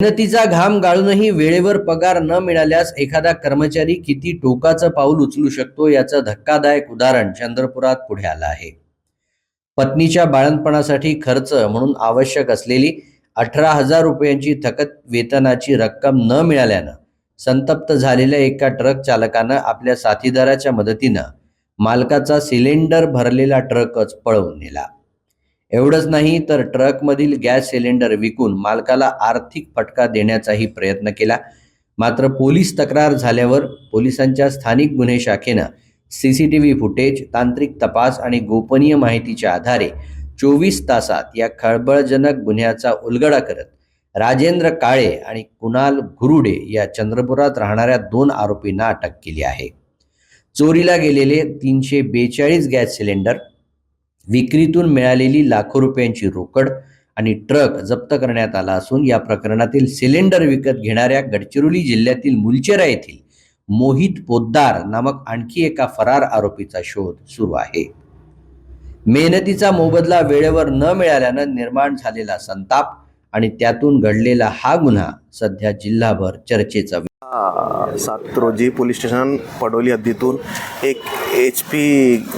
मेहनतीचा घाम गाळूनही वेळेवर पगार न मिळाल्यास एखादा कर्मचारी किती टोकाचं पाऊल उचलू शकतो याचं धक्कादायक उदाहरण चंद्रपुरात पुढे आलं आहे. पत्नीच्या बाळंतपणासाठी खर्च म्हणून आवश्यक असलेली 18,000 रुपयांची थकत वेतनाची रक्कम न मिळाल्यानं संतप्त झालेल्या एका ट्रक चालकानं आपल्या साथीदाराच्या मदतीनं मालकाचा सिलेंडर भरलेला ट्रकच पळवून नेला. एवढंच नाही तर ट्रकमधील गॅस सिलेंडर विकून मालकाला आर्थिक फटका देण्याचाही प्रयत्न केला. मात्र पोलीस तक्रार झाल्यावर पोलिसांच्या स्थानिक गुन्हे शाखेनं सीसीटीव्ही फुटेज, तांत्रिक तपास आणि गोपनीय माहितीच्या आधारे 24 तासात या खळबळजनक गुन्ह्याचा उलगडा करत राजेंद्र काळे आणि कुणाल घुरुडे या चंद्रपुरात राहणाऱ्या 2 आरोपींना अटक केली आहे. चोरीला गेलेले 342 गॅस सिलेंडर, विक्रीतून मिळालेली लाखो रुपयांची रोकड आणि ट्रक जप्त करण्यात आला असून या प्रकरणातील सिलेंडर विकत घेणाऱ्या गडचिरोली जिल्ह्यातील मुलचेरा येथील मोहित पोद्दार नामक आणखी एका फरार आरोपीचा शोध सुरू आहे. मेहनतीचा मोबदला वेळेवर न मिळाल्यानं निर्माण झालेला संताप आणि त्यातून घडलेला हा गुन्हा सध्या जिल्हाभर चर्चेचा 7 रोजी पोलीस स्टेशन पडोली हद्दीतून एक HP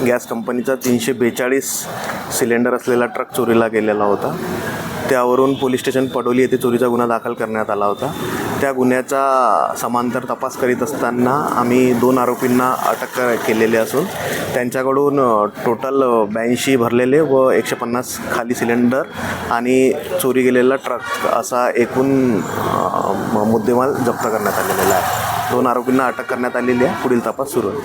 गॅस कंपनीचा 342 सिलेंडर असलेला ट्रक चोरीला गेलेला होता. त्यावरून पोलीस स्टेशन पडोली येथे चोरीचा गुन्हा दाखल करण्यात आला होता. त्या गुन्ह्याचा समांतर तपास करीत असताना आम्ही 2 आरोपींना अटक केलेले असून त्यांच्याकडून टोटल 82 भरलेले व 150 खाली सिलेंडर आणि चोरी गेलेला ट्रक असा एकूण मुद्देमाल जप्त करण्यात आलेला आहे. 2 आरोपींना अटक करण्यात आलेली आहे. पुढील तपास सुरू आहे.